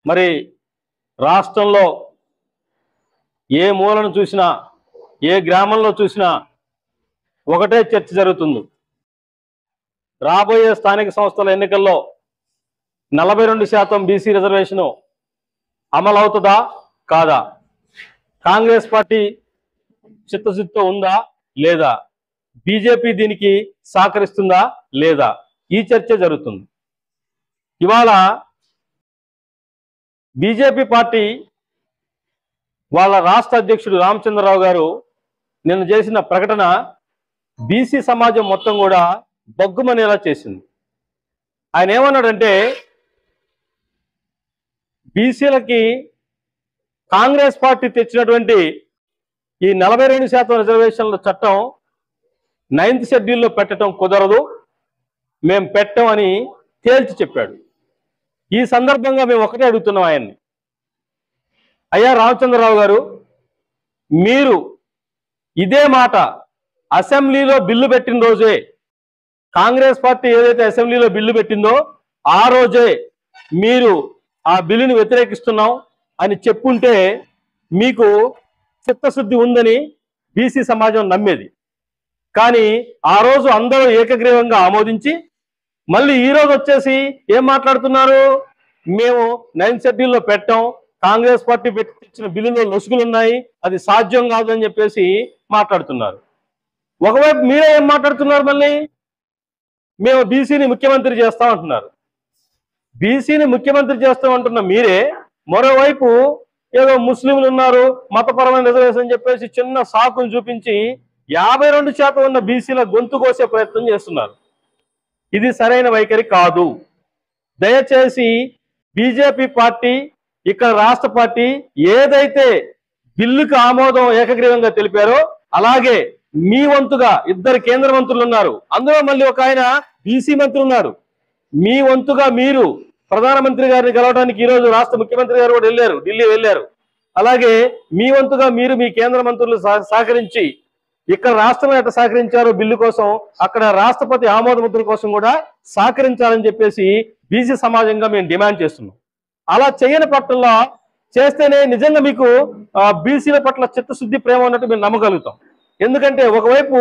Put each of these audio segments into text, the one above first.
మరి రాష్ట్రంలో ఏ మూలను చూసినా ఏ గ్రామంలో చూసినా ఒకటే చర్చ జరుగుతుంది. రాబోయే స్థానిక సంస్థల ఎన్నికల్లో 42% బీసీ రిజర్వేషన్ అమలవుతుందా కాదా? కాంగ్రెస్ పార్టీ చిత్తశుద్ధితో ఉందా లేదా? బీజేపీ దీనికి సహకరిస్తుందా లేదా? ఈ చర్చ జరుగుతుంది. ఇవాళ బీజేపీ పార్టీ వాళ్ళ రాష్ట్ర అధ్యక్షుడు రామచంద్రరావు గారు నిన్న చేసిన ప్రకటన బీసీ సమాజం మొత్తం కూడా బగ్గుమనేలా చేసింది. ఆయన ఏమన్నాడంటే, బీసీలకి కాంగ్రెస్ పార్టీ తెచ్చినటువంటి ఈ 42% రిజర్వేషన్ల చట్టం 9th షెడ్యూల్లో పెట్టడం కుదరదు, మేము పెట్టమని తేల్చి చెప్పాడు. ఈ సందర్భంగా మేము ఒకటే అడుగుతున్నాం ఆయన్ని, అయ్యా రామచంద్రరావు గారు, మీరు ఇదే మాట అసెంబ్లీలో బిల్లు పెట్టిన రోజే, కాంగ్రెస్ పార్టీ ఏదైతే అసెంబ్లీలో బిల్లు పెట్టిందో ఆ రోజే మీరు ఆ బిల్లుని వ్యతిరేకిస్తున్నాం అని చెప్పుంటే మీకు చిత్తశుద్ధి ఉందని బీసీ సమాజం నమ్మేది. కానీ ఆ రోజు అందరూ ఏకగ్రీవంగా ఆమోదించి మళ్ళీ ఈ రోజు వచ్చేసి ఏం మాట్లాడుతున్నారు, మేము 9th షెడ్యూల్లో పెట్టాం, కాంగ్రెస్ పార్టీ తెచ్చిన బిల్లులో లొసుగులు ఉన్నాయి, అది సాధ్యం కాదని చెప్పేసి మాట్లాడుతున్నారు. ఒకవైపు మీరే ఏం మాట్లాడుతున్నారు, మళ్ళీ మేము బీసీని ముఖ్యమంత్రి చేస్తామంటున్నారు. బీసీని ముఖ్యమంత్రి చేస్తామంటున్న మీరే మరోవైపు ఏదో ముస్లింలు ఉన్నారు, మతపరమైన రిజర్వేషన్ అని చెప్పేసి చిన్న సాకును చూపించి 52% ఉన్న బీసీల గొంతు కోసే ప్రయత్నం చేస్తున్నారు. ఇది సరైన వైఖరి కాదు. దయచేసి బీజేపీ పార్టీ, ఇక్కడ రాష్ట్ర పార్టీ ఏదైతే బిల్లుకు ఆమోదం ఏకగ్రీవంగా తెలిపారో అలాగే మీ వంతుగా 2 కేంద్ర మంత్రులు ఉన్నారు, అందులో మళ్ళీ ఒక ఆయన బీసీ మంత్రి ఉన్నారు. మీ వంతుగా మీరు ప్రధానమంత్రి గారిని కలవడానికి ఈరోజు రాష్ట్ర ముఖ్యమంత్రి గారు కూడా వెళ్ళారు, ఢిల్లీ వెళ్ళారు. అలాగే మీ వంతుగా మీరు మీ కేంద్ర మంత్రులు సహకరించి ఇక్కడ రాష్ట్రంలో ఎట్లా సహకరించారో బిల్లు కోసం అక్కడ రాష్ట్రపతి ఆమోద ముద్ర కోసం కూడా సహకరించాలని చెప్పేసి బీసీ సమాజంగా మేము డిమాండ్ చేస్తున్నాం. అలా చేయని పట్ల చేస్తేనే నిజంగా మీకు బీసీల పట్ల చిత్తశుద్ధి ప్రేమ ఉన్నట్టు మేము నమ్మగలుగుతాం. ఎందుకంటే ఒకవైపు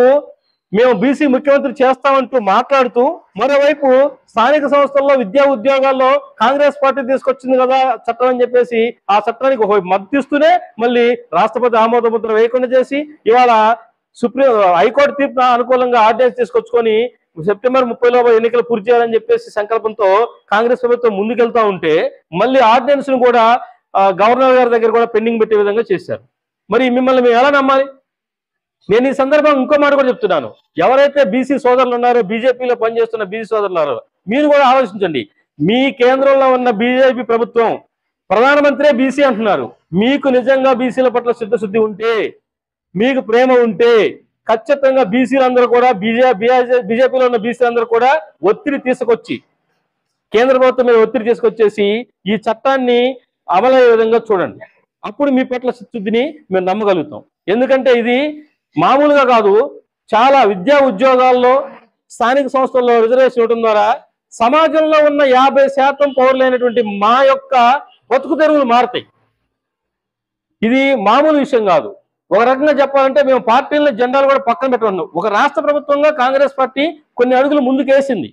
మేము బీసీ ముఖ్యమంత్రి చేస్తామంటూ మాట్లాడుతూ మరోవైపు స్థానిక సంస్థల్లో విద్యా ఉద్యోగాల్లో కాంగ్రెస్ పార్టీ తీసుకొచ్చింది కదా చట్టం అని చెప్పేసి ఆ చట్టానికి ఒకవైపు మద్దతిస్తూనే మళ్ళీ రాష్ట్రపతి ఆమోద ముద్ర వేయకుండా చేసి ఇవాళ హైకోర్టు తీర్పు అనుకూలంగా ఆర్డినెన్స్ తీసుకొచ్చుకొని సెప్టెంబర్ 30 ఎన్నికలు పూర్తి చేయాలని చెప్పేసి సంకల్పంతో కాంగ్రెస్ ప్రభుత్వం ముందుకెళ్తా ఉంటే మళ్ళీ ఆర్డినెన్స్ ను కూడా గవర్నర్ గారి దగ్గర కూడా పెండింగ్ పెట్టే విధంగా చేశారు. మరి మిమ్మల్ని మేము ఎలా నమ్మాలి? నేను ఈ సందర్భంగా ఇంకో మాట కూడా చెప్తున్నాను, ఎవరైతే బీసీ సోదరులు ఉన్నారో, బీజేపీలో పనిచేస్తున్న బీసీ సోదరులు ఉన్నారో, మీరు కూడా ఆలోచించండి. మీ కేంద్రంలో ఉన్న బీజేపీ ప్రభుత్వం ప్రధానమంత్రి బీసీ అంటున్నారు. మీకు నిజంగా బీసీల పట్ల చిత్తశుద్ధి ఉంటే, మీకు ప్రేమ ఉంటే ఖచ్చితంగా బీసీలందరూ కూడా బీజేపీలో ఉన్న బీసీలందరూ కూడా ఒత్తిడి తీసుకొచ్చి కేంద్ర ప్రభుత్వం మీద ఒత్తిడి తీసుకొచ్చేసి ఈ చట్టాన్ని అమలయ్యే విధంగా చూడండి. అప్పుడు మీ పట్ల చిత్తశుద్ధిని మేము నమ్మగలుగుతాం. ఎందుకంటే ఇది మామూలుగా కాదు, చాలా విద్యా ఉద్యోగాల్లో స్థానిక సంస్థల్లో రిజర్వేషన్ ఇవ్వడం ద్వారా సమాజంలో ఉన్న 50% పౌరులైనటువంటి మా యొక్క బతుకు తెరువులు మారుతాయి. ఇది మామూలు విషయం కాదు. ఒక రకంగా చెప్పాలంటే మేము పార్టీల జెండాలు కూడా పక్కన పెట్టుకున్నాం. ఒక రాష్ట్ర ప్రభుత్వంగా కాంగ్రెస్ పార్టీ కొన్ని అడుగులు ముందుకేసింది.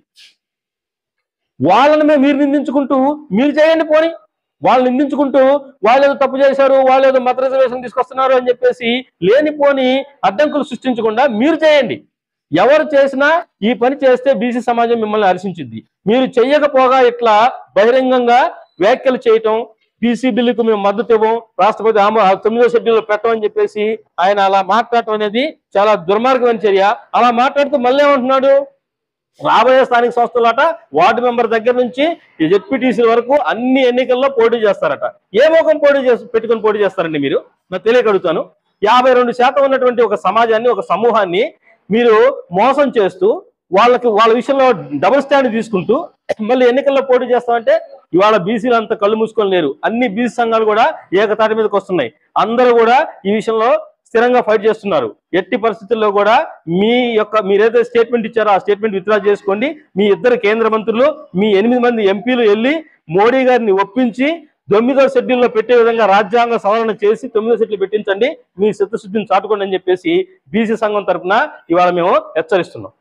వాళ్ళని మీరు నిందించుకుంటూ మీరు చేయండి పోని, వాళ్ళు నిందించుకుంటూ వాళ్ళు ఏదో తప్పు చేశారు, వాళ్ళు ఏదో మత రిజర్వేషన్ తీసుకొస్తున్నారు అని చెప్పేసి లేనిపోని అడ్డంకులు సృష్టించకుండా మీరు చేయండి. ఎవరు చేసినా ఈ పని చేస్తే బీసీ సమాజం మిమ్మల్ని హర్షించింది. మీరు చెయ్యకపోగా ఇట్లా బహిరంగంగా వ్యాఖ్యలు చేయటం, బీసీ బిల్లుకు మేము మద్దతు ఇవ్వం, రాష్ట్రపతి 9వ షెడ్యూల్లో పెట్టమని చెప్పేసి ఆయన అలా మాట్లాడటం అనేది చాలా దుర్మార్గమైన చర్య. అలా మాట్లాడుతూ మళ్ళీ ఏమంటున్నాడు, రాబోయే స్థానిక సంస్థలట వార్డు మెంబర్ దగ్గర నుంచి జెడ్పీటీసీ వరకు అన్ని ఎన్నికల్లో పోటీ చేస్తారట. ఏ మోకం పెట్టుకుని పోటీ చేస్తారండి మీరు? నాకు తెలియకడుగుతాను. 52% ఉన్నటువంటి ఒక సమాజాన్ని, ఒక సమూహాన్ని మీరు మోసం చేస్తూ వాళ్ళ విషయంలో డబుల్ స్టాండ్ తీసుకుంటూ మళ్ళీ ఎన్నికల్లో పోటీ చేస్తామంటే ఇవాళ బీసీలు అంతా కళ్ళు మూసుకొని లేరు. అన్ని బీసీ సంఘాలు కూడా ఏకతాటి మీదకి వస్తున్నాయి. అందరూ కూడా ఈ విషయంలో స్థిరంగా ఫైట్ చేస్తున్నారు. ఎట్టి పరిస్థితుల్లో కూడా మీరేదైతే స్టేట్మెంట్ ఇచ్చారో ఆ స్టేట్మెంట్ విత్డ్రా చేసుకోండి. మీ 2 కేంద్ర మంత్రులు, మీ 8 మంది ఎంపీలు వెళ్ళి మోడీ గారిని ఒప్పించి 9వ షెడ్యూల్లో పెట్టే విధంగా రాజ్యాంగ సవరణ చేసి 9వ షెడ్యూల్ పెట్టించండి, మీ చిత్తశుద్ధిని చాటుకోండి అని చెప్పేసి బీసీ సంఘం తరఫున ఇవాళ మేము హెచ్చరిస్తున్నాం.